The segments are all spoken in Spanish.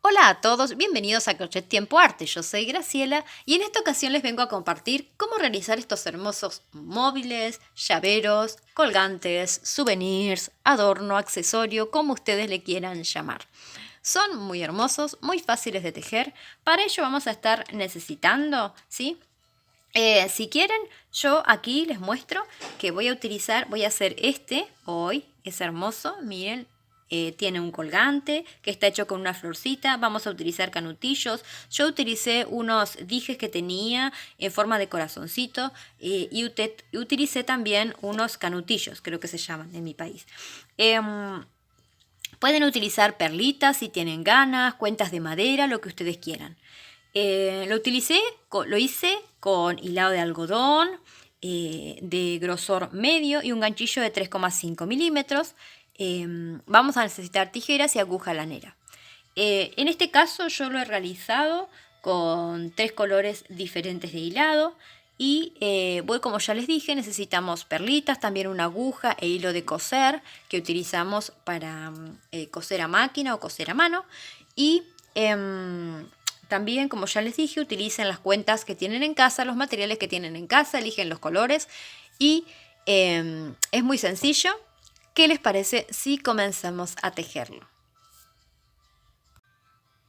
Hola a todos, bienvenidos a Crochet Tiempo Arte. Yo soy Graciela y en esta ocasión les vengo a compartir cómo realizar estos hermosos móviles, llaveros, colgantes, souvenirs, adorno, accesorio, como ustedes le quieran llamar. Son muy hermosos, muy fáciles de tejer. Para ello vamos a estar necesitando, ¿sí? Si quieren, yo aquí les muestro que voy a hacer este hoy. Es hermoso, miren. Tiene un colgante que está hecho con una florcita. Vamos a utilizar canutillos. Yo utilicé unos dijes que tenía en forma de corazoncito y utilicé también unos canutillos, creo que se llaman en mi país. Pueden utilizar perlitas si tienen ganas, cuentas de madera, lo que ustedes quieran. Lo hice con hilado de algodón de grosor medio y un ganchillo de 3,5 milímetros. Vamos a necesitar tijeras y aguja lanera. En este caso yo lo he realizado con 3 colores diferentes de hilado y como ya les dije, necesitamos perlitas, también una aguja e hilo de coser que utilizamos para coser a máquina o coser a mano y también, como ya les dije, utilicen las cuentas que tienen en casa, los materiales que tienen en casa, eligen los colores y es muy sencillo. ¿Qué les parece si comenzamos a tejerlo?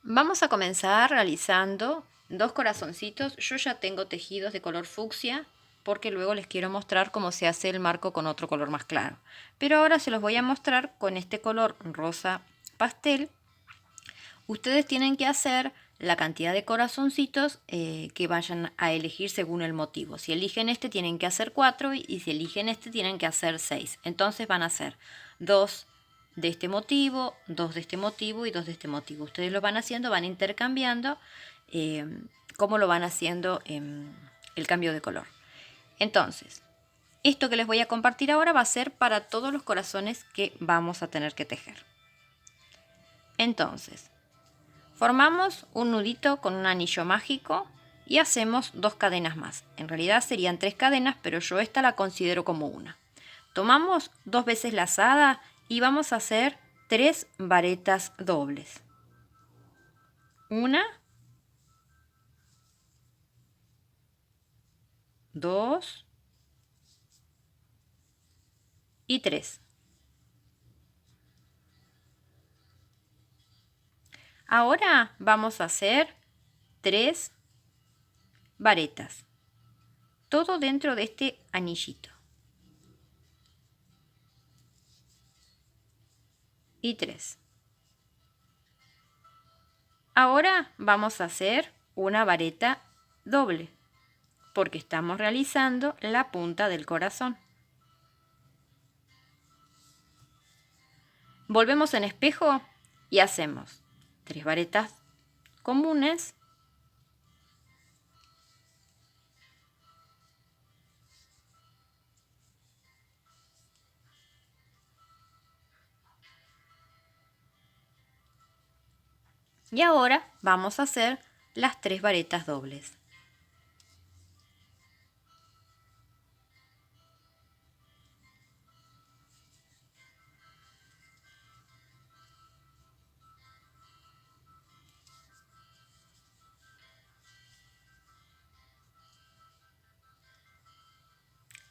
Vamos a comenzar realizando 2 corazoncitos. Yo ya tengo tejidos de color fucsia porque luego les quiero mostrar cómo se hace el marco con otro color más claro. Pero ahora se los voy a mostrar con este color rosa pastel. Ustedes tienen que hacer la cantidad de corazoncitos que vayan a elegir según el motivo. Si eligen este tienen que hacer 4 y si eligen este tienen que hacer 6. Entonces van a hacer 2 de este motivo, 2 de este motivo y 2 de este motivo. Ustedes lo van haciendo, van intercambiando cómo lo van haciendo el cambio de color. Entonces, esto que les voy a compartir ahora va a ser para todos los corazones que vamos a tener que tejer. Entonces, formamos un nudito con un anillo mágico y hacemos 2 cadenas más. En realidad serían 3 cadenas, pero yo esta la considero como una. Tomamos 2 veces lazada y vamos a hacer 3 varetas dobles. 1, 2 y 3. Ahora vamos a hacer 3 varetas. Todo dentro de este anillito. Y 3. Ahora vamos a hacer una vareta doble, porque estamos realizando la punta del corazón. Volvemos en espejo y hacemos 3 varetas comunes, y ahora vamos a hacer las 3 varetas dobles.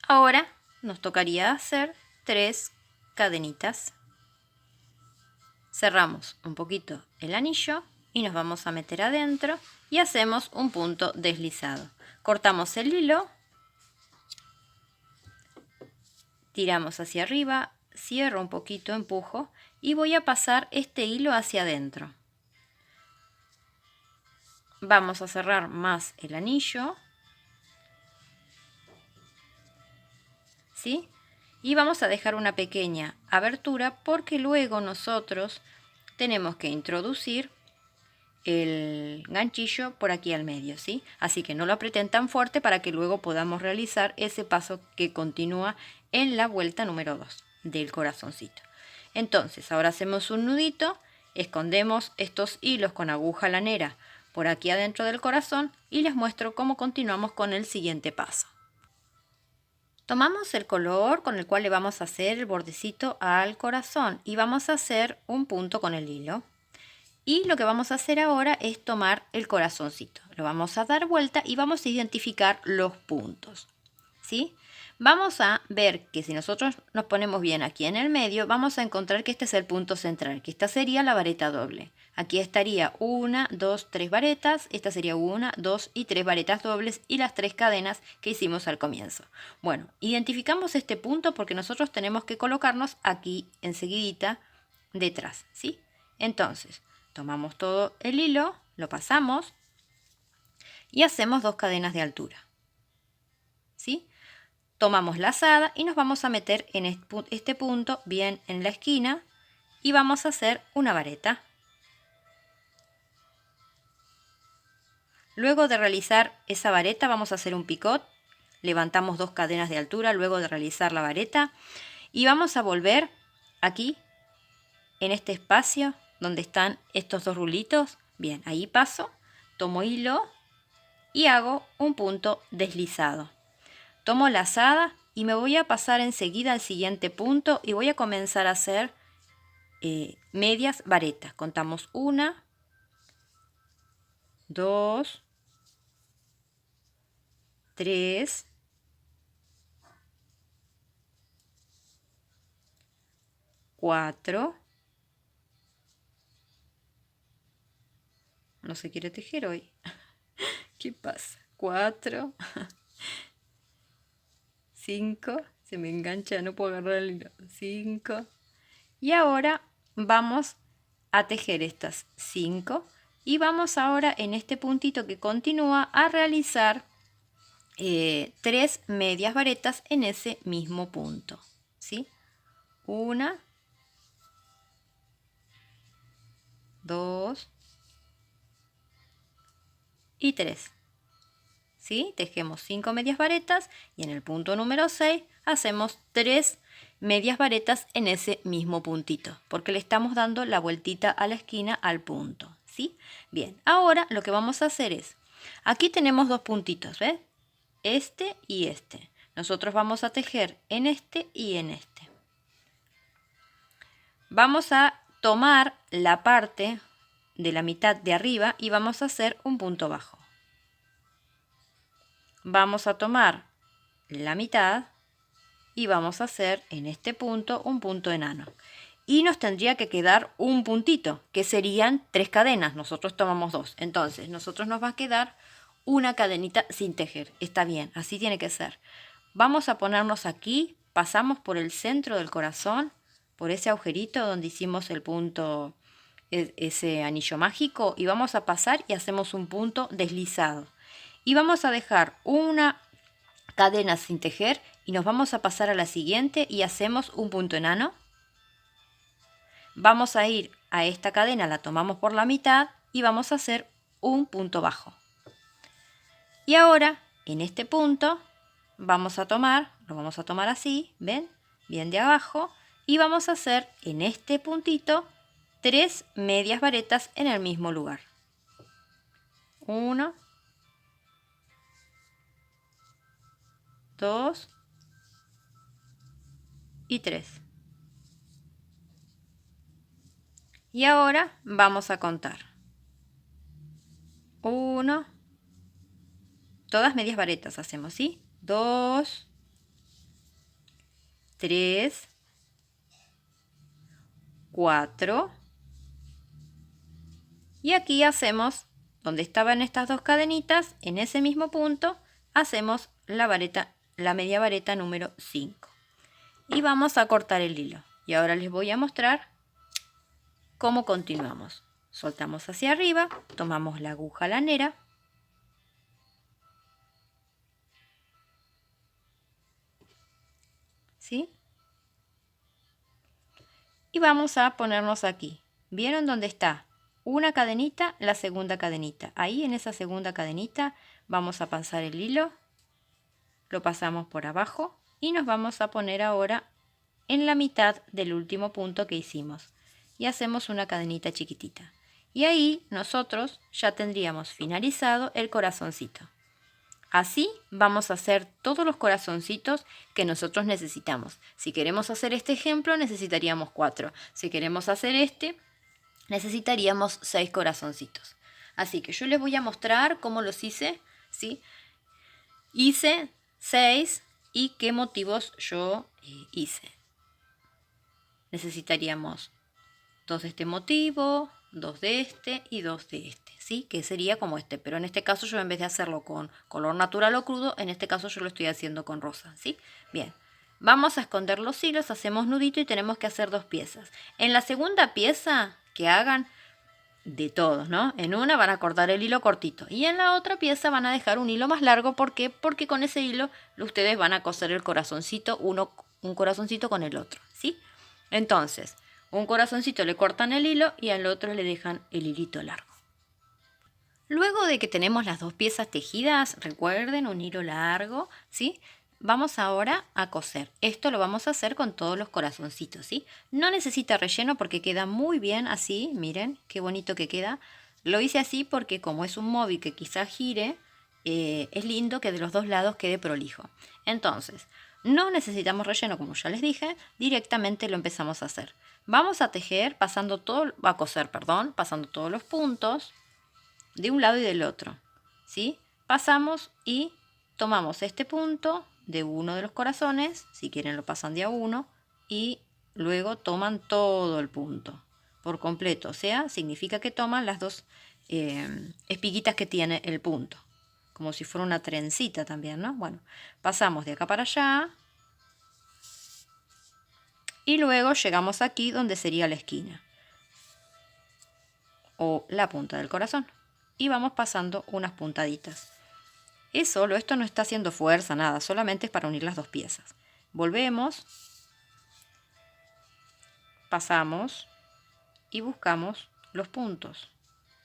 Ahora nos tocaría hacer 3 cadenitas. Cerramos un poquito el anillo y nos vamos a meter adentro y hacemos un punto deslizado. Cortamos el hilo, tiramos hacia arriba, cierro un poquito, empujo y voy a pasar este hilo hacia adentro. Vamos a cerrar más el anillo, ¿sí? Y vamos a dejar una pequeña abertura porque luego nosotros tenemos que introducir el ganchillo por aquí al medio, ¿sí? Así que no lo aprieten tan fuerte para que luego podamos realizar ese paso que continúa en la vuelta número 2 del corazoncito. Entonces, ahora hacemos un nudito, escondemos estos hilos con aguja lanera por aquí adentro del corazón y les muestro cómo continuamos con el siguiente paso. Tomamos el color con el cual le vamos a hacer el bordecito al corazón y vamos a hacer un punto con el hilo. Y lo que vamos a hacer ahora es tomar el corazoncito. Lo vamos a dar vuelta y vamos a identificar los puntos, ¿sí? Vamos a ver que si nosotros nos ponemos bien aquí en el medio, vamos a encontrar que este es el punto central, que esta sería la vareta doble. Aquí estaría 1, 2, 3 varetas, esta sería 1, 2 y 3 varetas dobles y las 3 cadenas que hicimos al comienzo. Bueno, identificamos este punto porque nosotros tenemos que colocarnos aquí enseguidita detrás, ¿sí? Entonces, tomamos todo el hilo, lo pasamos y hacemos 2 cadenas de altura, ¿sí? Tomamos lazada y nos vamos a meter en este punto bien en la esquina y vamos a hacer una vareta. Luego de realizar esa vareta vamos a hacer un picot. Levantamos 2 cadenas de altura luego de realizar la vareta y vamos a volver aquí en este espacio donde están estos 2 rulitos. Bien, ahí paso, tomo hilo y hago un punto deslizado. Tomo lazada y me voy a pasar enseguida al siguiente punto y voy a comenzar a hacer medias varetas. Contamos 1, 2, 3, 4. No se quiere tejer hoy. ¿Qué pasa? 4, 5. Se me engancha, no puedo agarrar el hilo. 5. Y ahora vamos a tejer estas 5. Y vamos ahora en este puntito que continúa a realizar 3 medias varetas en ese mismo punto, ¿sí? 1, 2 y 3. ¿Sí? Tejemos 5 medias varetas y en el punto número 6 hacemos 3 medias varetas en ese mismo puntito, porque le estamos dando la vueltita a la esquina al punto, ¿sí? Bien, ahora lo que vamos a hacer es, aquí tenemos 2 puntitos, ¿ves? Este y este. Nosotros vamos a tejer en este y en este. Vamos a tomar la parte de la mitad de arriba y vamos a hacer un punto bajo. Vamos a tomar la mitad y vamos a hacer en este punto un punto enano. Y nos tendría que quedar un puntito, que serían 3 cadenas. Nosotros tomamos 2. Entonces, nosotros nos va a quedar una cadenita sin tejer. Está bien, así tiene que ser. Vamos a ponernos aquí, pasamos por el centro del corazón, por ese agujerito donde hicimos el punto, ese anillo mágico, y vamos a pasar y hacemos un punto deslizado. Y vamos a dejar una cadena sin tejer y nos vamos a pasar a la siguiente y hacemos un punto enano. Vamos a ir a esta cadena, la tomamos por la mitad y vamos a hacer un punto bajo. Y ahora en este punto vamos a tomar, lo vamos a tomar así, ¿ven? Bien de abajo, y vamos a hacer en este puntito 3 medias varetas en el mismo lugar. 1, 2 y 3. Y ahora vamos a contar. 1, todas medias varetas hacemos, ¿sí? 2, 3, 4. Y aquí hacemos, donde estaban estas 2 cadenitas, en ese mismo punto, hacemos la media vareta número 5. Y vamos a cortar el hilo. Y ahora les voy a mostrar cómo continuamos. Soltamos hacia arriba, tomamos la aguja lanera. ¿Sí? Y vamos a ponernos aquí. ¿Vieron dónde está? Una cadenita, la segunda cadenita. Ahí en esa segunda cadenita vamos a pasar el hilo. Lo pasamos por abajo y nos vamos a poner ahora en la mitad del último punto que hicimos. Y hacemos una cadenita chiquitita. Y ahí nosotros ya tendríamos finalizado el corazoncito. Así vamos a hacer todos los corazoncitos que nosotros necesitamos. Si queremos hacer este ejemplo necesitaríamos 4. Si queremos hacer este necesitaríamos 6 corazoncitos. Así que yo les voy a mostrar cómo los hice, ¿sí? Hice 6 y qué motivos yo hice. Necesitaríamos 2 de este motivo, 2 de este y 2 de este, ¿sí? Que sería como este, pero en este caso yo en vez de hacerlo con color natural o crudo, en este caso yo lo estoy haciendo con rosa, ¿sí? Bien, vamos a esconder los hilos, hacemos nudito y tenemos que hacer 2 piezas. En la segunda pieza que hagan, de todos, ¿no? En una van a cortar el hilo cortito y en la otra pieza van a dejar un hilo más largo. ¿Por qué? Porque con ese hilo ustedes van a coser el corazoncito, un corazoncito con el otro, ¿sí? Entonces, un corazoncito le cortan el hilo y al otro le dejan el hilito largo. Luego de que tenemos las 2 piezas tejidas, recuerden un hilo largo, ¿sí? Vamos ahora a coser. Esto lo vamos a hacer con todos los corazoncitos, ¿sí? No necesita relleno porque queda muy bien así. Miren qué bonito que queda. Lo hice así porque como es un móvil que quizás gire, es lindo que de los dos lados quede prolijo. Entonces, no necesitamos relleno, como ya les dije, directamente lo empezamos a hacer. Vamos a tejer pasando pasando todos los puntos de un lado y del otro, ¿sí? Pasamos y tomamos este punto de uno de los corazones, si quieren lo pasan de a uno, y luego toman todo el punto por completo, o sea, significa que toman las 2 espiguitas que tiene el punto, como si fuera una trencita también, ¿no? Bueno, pasamos de acá para allá y luego llegamos aquí donde sería la esquina o la punta del corazón y vamos pasando unas puntaditas. Es solo, esto no está haciendo fuerza, nada, solamente es para unir las 2 piezas. Volvemos, pasamos y buscamos los puntos.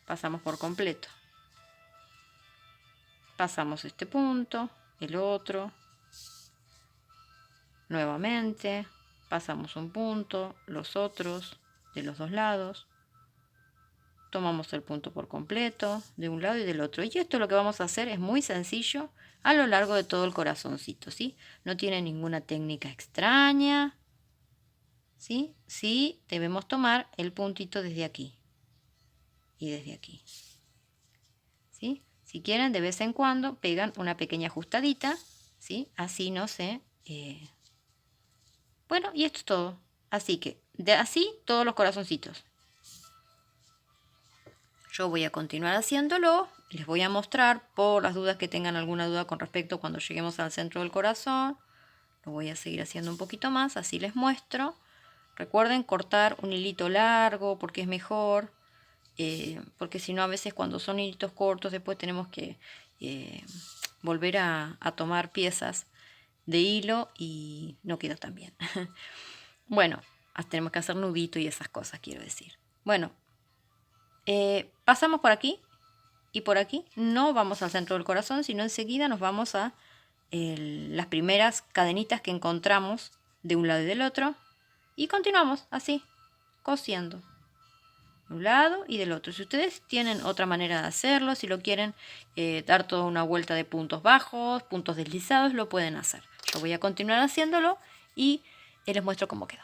Pasamos por completo. Pasamos este punto, el otro, nuevamente, pasamos un punto, los otros de los 2 lados. Tomamos el punto por completo, de un lado y del otro. Y esto lo que vamos a hacer es muy sencillo a lo largo de todo el corazoncito, ¿sí? No tiene ninguna técnica extraña, ¿sí? Sí, debemos tomar el puntito desde aquí y desde aquí, ¿sí? Si quieren, de vez en cuando pegan una pequeña ajustadita, ¿sí? Así no se... Bueno, y esto es todo. Así que, así todos los corazoncitos. Yo voy a continuar haciéndolo, les voy a mostrar por las dudas que tengan alguna duda con respecto cuando lleguemos al centro del corazón. Lo voy a seguir haciendo un poquito más, así les muestro. Recuerden cortar un hilito largo porque es mejor, porque si no a veces cuando son hilitos cortos después tenemos que volver a tomar piezas de hilo y no queda tan bien. Bueno, tenemos que hacer nudito y esas cosas, quiero decir. Bueno, pasamos por aquí y por aquí. No vamos al centro del corazón, sino enseguida nos vamos a las primeras cadenitas que encontramos de un lado y del otro. Y continuamos así, cosiendo. De un lado y del otro. Si ustedes tienen otra manera de hacerlo, si lo quieren dar toda una vuelta de puntos bajos, puntos deslizados, lo pueden hacer. Yo voy a continuar haciéndolo y les muestro cómo quedó.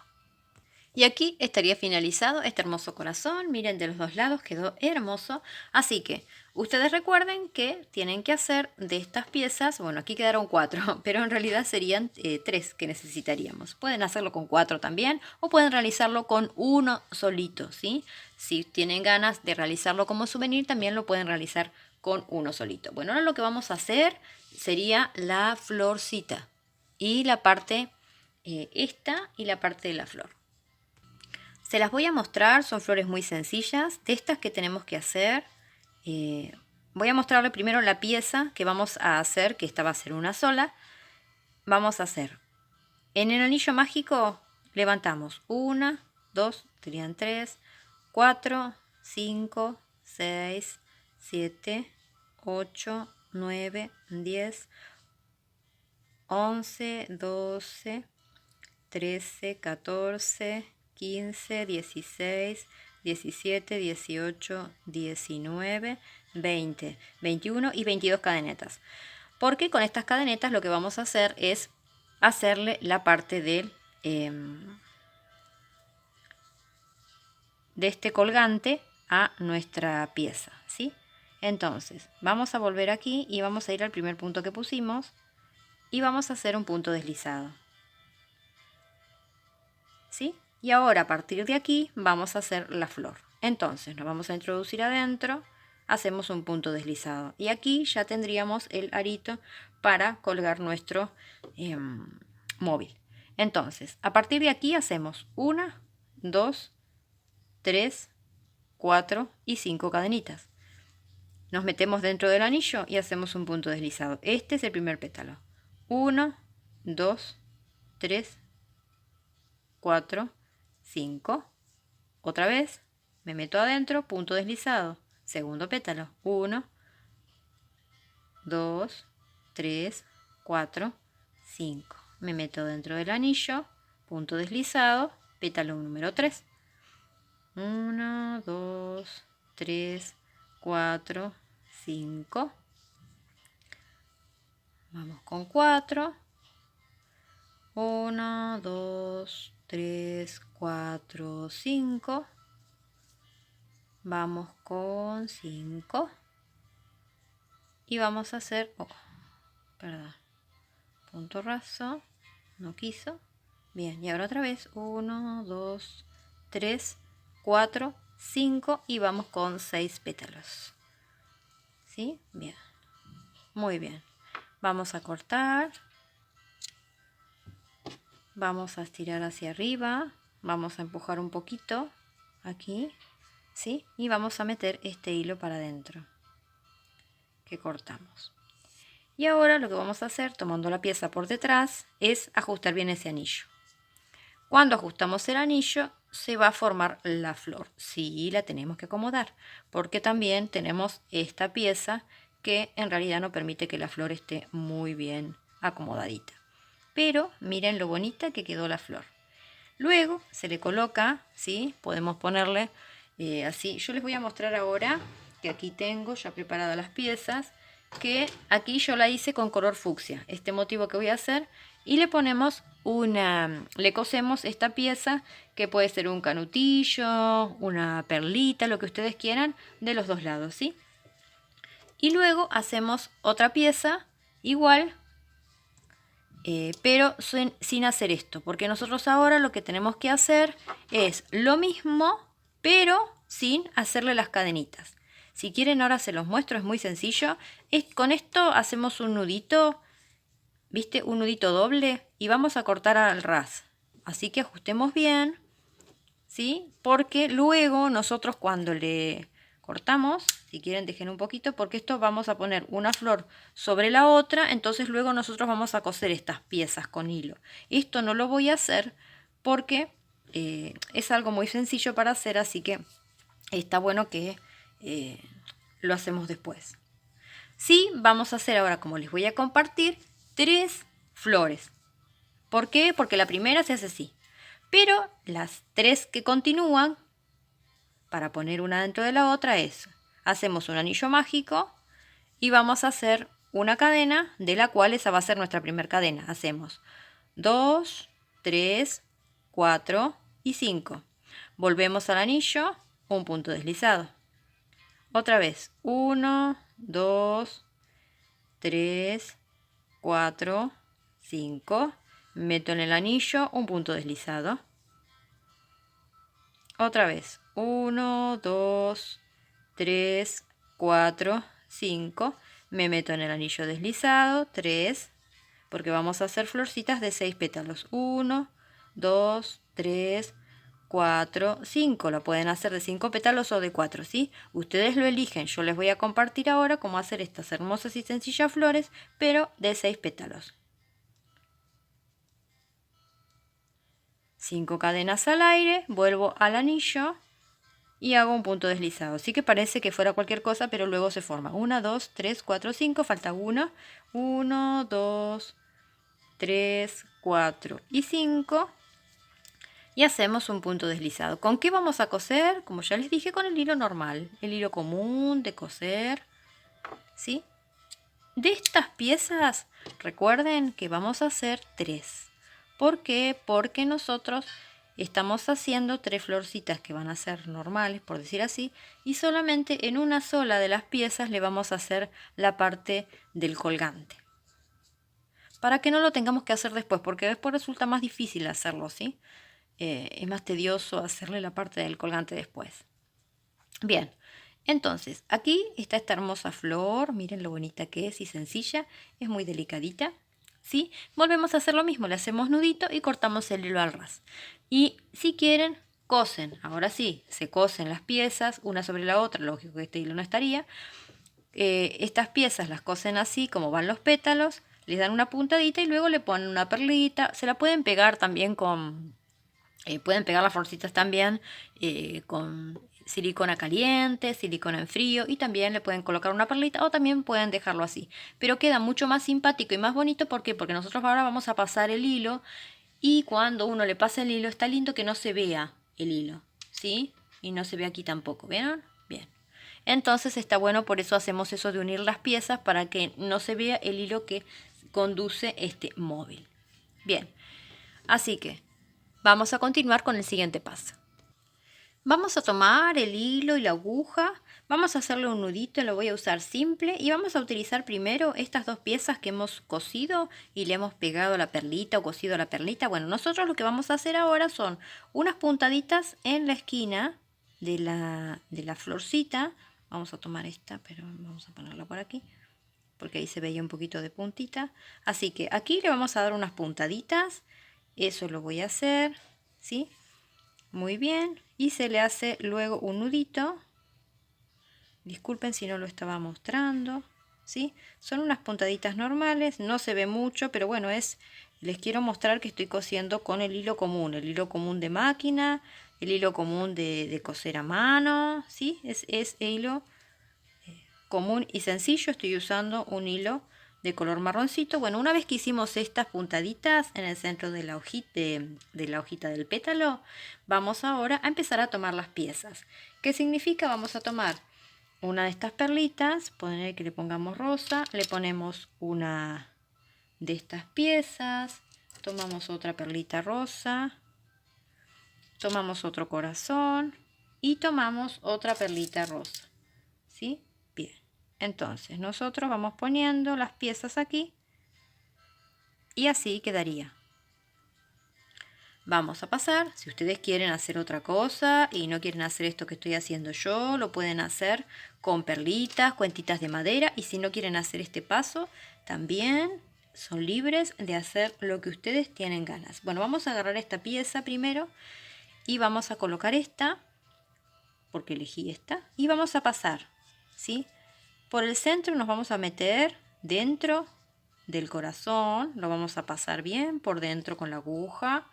Y aquí estaría finalizado este hermoso corazón. Miren, de los 2 lados quedó hermoso. Así que ustedes recuerden que tienen que hacer de estas piezas, bueno, aquí quedaron 4, pero en realidad serían 3 que necesitaríamos. Pueden hacerlo con 4 también o pueden realizarlo con uno solito, ¿sí? Si tienen ganas de realizarlo como souvenir, también lo pueden realizar con uno solito. Bueno, ahora lo que vamos a hacer sería la florcita y la parte, esta y la parte de la flor. Se las voy a mostrar, son flores muy sencillas, de estas que tenemos que hacer. Voy a mostrarle primero la pieza que vamos a hacer, que esta va a ser una sola. Vamos a hacer, en el anillo mágico levantamos 1, 2, serían 3, 4, 5, 6, 7, 8, 9, 10, 11, 12, 13, 14, 15, 16, 17, 18, 19, 20, 21 y 22 cadenetas. Porque con estas cadenetas lo que vamos a hacer es hacerle la parte de este colgante a nuestra pieza, ¿sí? Entonces, vamos a volver aquí y vamos a ir al primer punto que pusimos y vamos a hacer un punto deslizado, ¿sí? Y ahora a partir de aquí vamos a hacer la flor. Entonces, nos vamos a introducir adentro, hacemos un punto deslizado y aquí ya tendríamos el arito para colgar nuestro móvil. Entonces, a partir de aquí hacemos 1, 2, 3, 4 y 5 cadenitas. Nos metemos dentro del anillo y hacemos un punto deslizado. Este es el primer pétalo. 1, 2, 3, 4, 5. Otra vez, me meto adentro, punto deslizado. Segundo pétalo. 1, 2, 3, 4, 5. Me meto dentro del anillo, punto deslizado, pétalo número 3. 1, 2, 3, 4, 5. Vamos con 4. 1, 2, 3, 4, 5. Vamos con 5. Y vamos a hacer, perdón, punto raso, no quiso. Bien, y ahora otra vez, 1, 2, 3, 4, 5 y vamos con 6 pétalos. ¿Sí? Bien, muy bien. Vamos a cortar. Vamos a estirar hacia arriba. Vamos a empujar un poquito aquí, ¿sí? Y vamos a meter este hilo para adentro que cortamos. Y ahora lo que vamos a hacer, tomando la pieza por detrás, es ajustar bien ese anillo. Cuando ajustamos el anillo, se va a formar la flor. Sí, la tenemos que acomodar, porque también tenemos esta pieza que en realidad no permite que la flor esté muy bien acomodadita. Pero miren lo bonita que quedó la flor. Luego se le coloca, ¿sí? Podemos ponerle así. Yo les voy a mostrar ahora que aquí tengo ya preparadas las piezas, que aquí yo la hice con color fucsia, este motivo que voy a hacer, y le ponemos le cosemos esta pieza que puede ser un canutillo, una perlita, lo que ustedes quieran, de los dos lados, ¿sí? Y luego hacemos otra pieza igual, pero sin hacer esto, porque nosotros ahora lo que tenemos que hacer es lo mismo, pero sin hacerle las cadenitas. Si quieren ahora se los muestro, es muy sencillo. Con esto hacemos un nudito, ¿viste? Un nudito doble y vamos a cortar al ras. Así que ajustemos bien, ¿sí? Porque luego nosotros cuando le cortamos, si quieren dejen un poquito, porque esto vamos a poner una flor sobre la otra, entonces luego nosotros vamos a coser estas piezas con hilo. Esto no lo voy a hacer porque es algo muy sencillo para hacer, así que está bueno que lo hacemos después. Sí, vamos a hacer ahora, como les voy a compartir, 3 flores. ¿Por qué? Porque la primera se hace así. Pero las 3 que continúan, para poner una dentro de la otra, hacemos un anillo mágico y vamos a hacer una cadena, de la cual esa va a ser nuestra primera cadena. Hacemos 2, 3, 4 y 5. Volvemos al anillo, un punto deslizado. Otra vez, 1, 2, 3, 4, 5. Meto en el anillo, un punto deslizado. Otra vez, 1, 2, 3, 4, 5. Me meto en el anillo deslizado, 3, porque vamos a hacer florcitas de 6 pétalos. 1, 2, 3, 4, 5. Lo pueden hacer de 5 pétalos o de 4, ¿sí? Ustedes lo eligen. Yo les voy a compartir ahora cómo hacer estas hermosas y sencillas flores, pero de 6 pétalos. 5 cadenas al aire, vuelvo al anillo y hago un punto deslizado. Sí que parece que fuera cualquier cosa, pero luego se forma 1, 2, 3, 4, 5, falta 1. 1, 2, 3, 4 y 5. Y hacemos un punto deslizado. ¿Con qué vamos a coser? Como ya les dije, con el hilo normal, el hilo común de coser, ¿sí? De estas piezas, recuerden que vamos a hacer 3. ¿Por qué? Porque nosotros estamos haciendo 3 florcitas que van a ser normales, por decir así, y solamente en una sola de las piezas le vamos a hacer la parte del colgante. Para que no lo tengamos que hacer después, porque después resulta más difícil hacerlo, ¿sí? Es más tedioso hacerle la parte del colgante después. Bien, entonces aquí está esta hermosa flor, miren lo bonita que es y sencilla, es muy delicadita, ¿sí? Volvemos a hacer lo mismo, le hacemos nudito y cortamos el hilo al ras. Y si quieren, cosen, ahora sí, se cosen las piezas una sobre la otra, lógico que este hilo no estaría. Estas piezas las cosen así como van los pétalos, les dan una puntadita y luego le ponen una perlita, se la pueden pegar también con... pueden pegar las florcitas también con silicona caliente, silicona en frío y también le pueden colocar una perlita o también pueden dejarlo así. Pero queda mucho más simpático y más bonito. ¿Por qué? Porque nosotros ahora vamos a pasar el hilo y cuando uno le pasa el hilo está lindo que no se vea el hilo, ¿sí? Y no se ve aquí tampoco, ¿vieron? Bien. Entonces está bueno, por eso hacemos eso de unir las piezas para que no se vea el hilo que conduce este móvil. Bien, así que vamos a continuar con el siguiente paso. Vamos a tomar el hilo y la aguja, vamos a hacerle un nudito, lo voy a usar simple y vamos a utilizar primero estas dos piezas que hemos cosido y le hemos pegado la perlita o cosido la perlita. Bueno, nosotros lo que vamos a hacer ahora son unas puntaditas en la esquina de la florcita. Vamos a tomar esta, pero vamos a ponerla por aquí porque ahí se veía un poquito de puntita. Así que aquí le vamos a dar unas puntaditas, eso lo voy a hacer, ¿sí? Muy bien, y se le hace luego un nudito. Disculpen si no lo estaba mostrando, ¿sí? Son unas puntaditas normales, no se ve mucho, pero bueno, les quiero mostrar que estoy cosiendo con el hilo común de máquina, el hilo común de coser a mano, ¿sí? Es hilo común y sencillo. Estoy usando un hilo de color marroncito. Bueno, una vez que hicimos estas puntaditas en el centro de la hojita del pétalo, vamos ahora a empezar a tomar las piezas. ¿Qué significa? Vamos a tomar una de estas perlitas, poner que le pongamos rosa, le ponemos una de estas piezas, tomamos otra perlita rosa, tomamos otro corazón y tomamos otra perlita rosa, ¿sí? Bien, entonces nosotros vamos poniendo las piezas aquí y así quedaría. Vamos a pasar, si ustedes quieren hacer otra cosa y no quieren hacer esto que estoy haciendo yo, lo pueden hacer con perlitas, cuentitas de madera, y si no quieren hacer este paso, también son libres de hacer lo que ustedes tienen ganas. Bueno, vamos a agarrar esta pieza primero y vamos a colocar esta, porque elegí esta, y vamos a pasar, ¿sí? Por el centro nos vamos a meter dentro del corazón, lo vamos a pasar bien por dentro con la aguja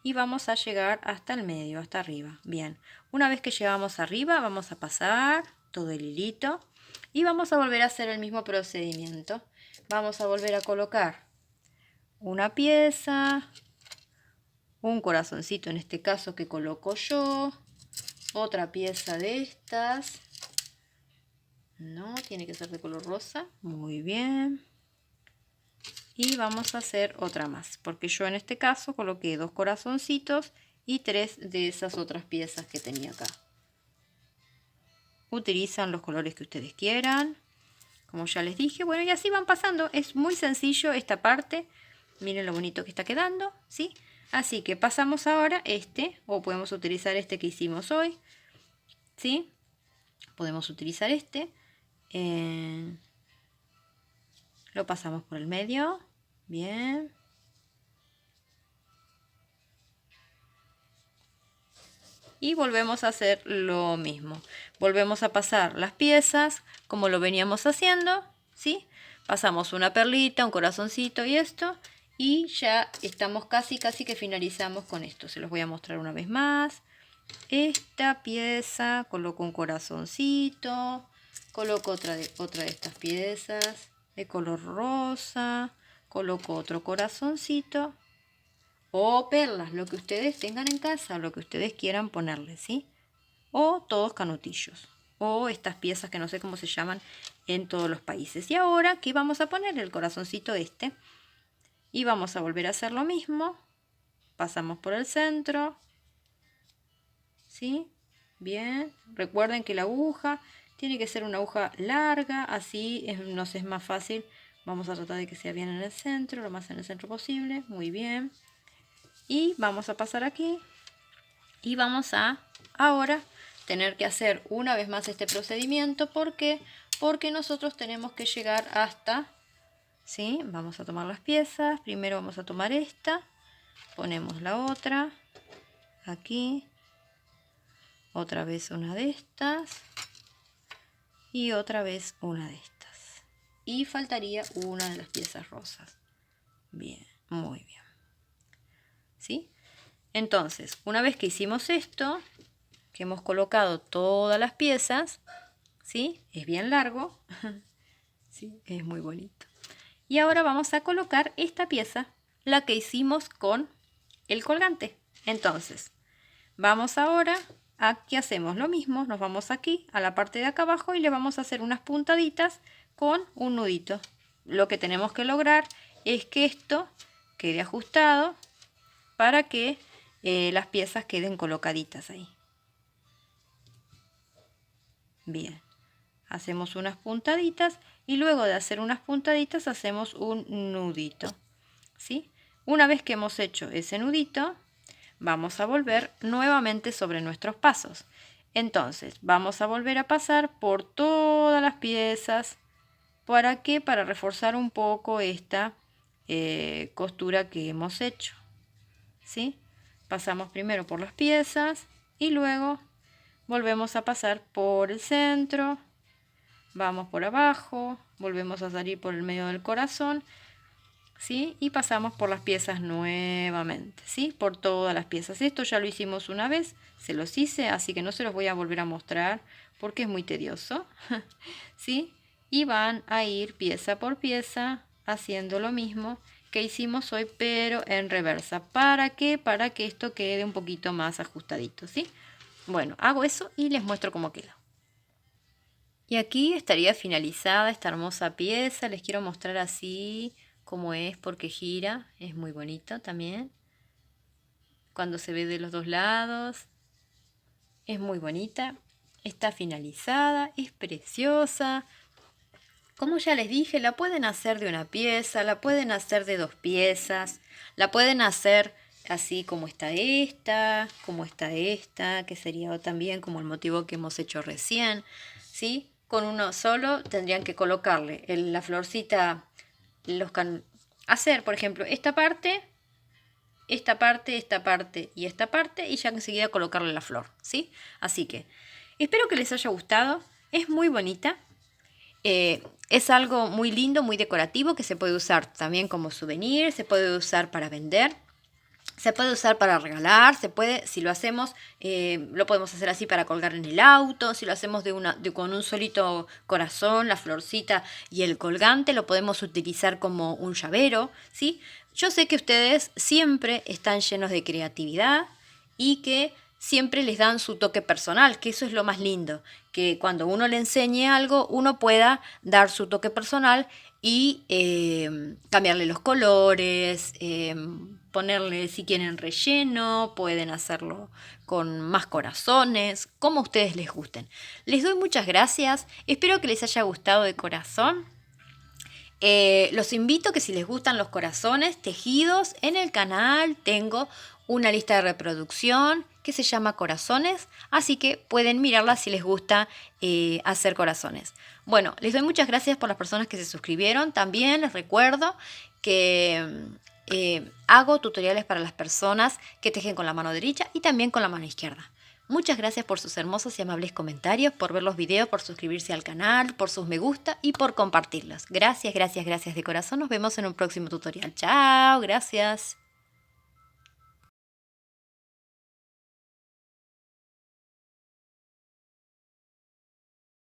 y vamos a llegar hasta el medio, hasta arriba. Bien, una vez que llegamos arriba vamos a pasar todo el hilito y vamos a volver a hacer el mismo procedimiento. Vamos a volver a colocar una pieza, un corazoncito en este caso que coloco yo, otra pieza de estas. No, tiene que ser de color rosa. Muy bien. Y vamos a hacer otra más, porque yo en este caso coloqué 2 corazoncitos y 3 de esas otras piezas que tenía acá. Utilizan los colores que ustedes quieran, como ya les dije. Bueno, y así van pasando. Es muy sencillo esta parte. Miren lo bonito que está quedando, ¿sí? Así que pasamos ahora o podemos utilizar este que hicimos hoy, ¿sí? Podemos utilizar este. Lo pasamos por el medio. Bien. Y volvemos a hacer lo mismo. Volvemos a pasar las piezas como lo veníamos haciendo, ¿sí? Pasamos una perlita, un corazoncito y esto. Y ya estamos casi que finalizamos con esto. Se los voy a mostrar una vez más. Esta pieza, coloco un corazoncito. Coloco otra de estas piezas de color rosa. Coloco otro corazoncito. O perlas, lo que ustedes tengan en casa, lo que ustedes quieran ponerle, ¿sí? O todos canutillos. O estas piezas que no sé cómo se llaman en todos los países. Y ahora aquí vamos a poner el corazoncito este. Y vamos a volver a hacer lo mismo. Pasamos por el centro. ¿sí? Bien, recuerden que la aguja tiene que ser una aguja larga, así nos es más fácil. Vamos a tratar de que sea bien en el centro, lo más en el centro posible, muy bien. Y vamos a pasar aquí y vamos a ahora tener que hacer una vez más este procedimiento. ¿Por qué? Porque nosotros tenemos que llegar hasta, ¿sí? Vamos a tomar las piezas, primero vamos a tomar esta, ponemos la otra aquí, otra vez una de estas y otra vez una de estas, y faltaría una de las piezas rosas. Bien, muy bien, ¿sí? Entonces, una vez que hicimos esto, que hemos colocado todas las piezas, ¿sí? Es bien largo, ¿sí? Es muy bonito. Y ahora vamos a colocar esta pieza, la que hicimos con el colgante. Entonces, vamos ahora, aquí hacemos lo mismo, nos vamos aquí a la parte de acá abajo y le vamos a hacer unas puntaditas con un nudito. Lo que tenemos que lograr es que esto quede ajustado para que las piezas queden colocaditas ahí. Bien, hacemos unas puntaditas y luego de hacer unas puntaditas hacemos un nudito, ¿sí? Una vez que hemos hecho ese nudito, vamos a volver nuevamente sobre nuestros pasos. Entonces, vamos a volver a pasar por todas las piezas. ¿Para qué? Para reforzar un poco esta costura que hemos hecho, ¿sí? Pasamos primero por las piezas y luego volvemos a pasar por el centro, vamos por abajo, volvemos a salir por el medio del corazón, ¿sí? Y pasamos por las piezas nuevamente, ¿sí? Por todas las piezas. Esto ya lo hicimos una vez, se los hice, así que no se los voy a volver a mostrar porque es muy tedioso, ¿sí? Y van a ir pieza por pieza haciendo lo mismo que hicimos hoy, pero en reversa. ¿Para qué? Para que esto quede un poquito más ajustadito, ¿sí? Bueno, hago eso y les muestro cómo queda. Y aquí estaría finalizada esta hermosa pieza. Les quiero mostrar así cómo es, porque gira. Es muy bonito también. Cuando se ve de los dos lados. Es muy bonita. Está finalizada. Es preciosa. Como ya les dije, la pueden hacer de una pieza, la pueden hacer de dos piezas, la pueden hacer así como está esta, que sería también como el motivo que hemos hecho recién, ¿sí? Con uno solo tendrían que colocarle la florcita, hacer, por ejemplo, esta parte y esta parte, y ya enseguida colocarle la flor, ¿sí? Así que espero que les haya gustado, es muy bonita. Es algo muy lindo, muy decorativo, que se puede usar también como souvenir, se puede usar para vender, se puede usar para regalar, se puede, si lo hacemos, lo podemos hacer así para colgar en el auto, si lo hacemos con un solito corazón, la florcita y el colgante, lo podemos utilizar como un llavero, ¿sí? Yo sé que ustedes siempre están llenos de creatividad y que siempre les dan su toque personal, que eso es lo más lindo, que cuando uno le enseñe algo, uno pueda dar su toque personal y cambiarle los colores, ponerle si quieren relleno, pueden hacerlo con más corazones, como a ustedes les gusten. Les doy muchas gracias, espero que les haya gustado de corazón. Los invito que si les gustan los corazones tejidos, en el canal tengo una lista de reproducción que se llama Corazones, así que pueden mirarla si les gusta hacer corazones. Bueno, les doy muchas gracias por las personas que se suscribieron. También les recuerdo que hago tutoriales para las personas que tejen con la mano derecha y también con la mano izquierda. Muchas gracias por sus hermosos y amables comentarios, por ver los videos, por suscribirse al canal, por sus me gusta y por compartirlos. Gracias, gracias, gracias de corazón. Nos vemos en un próximo tutorial. Chao, gracias.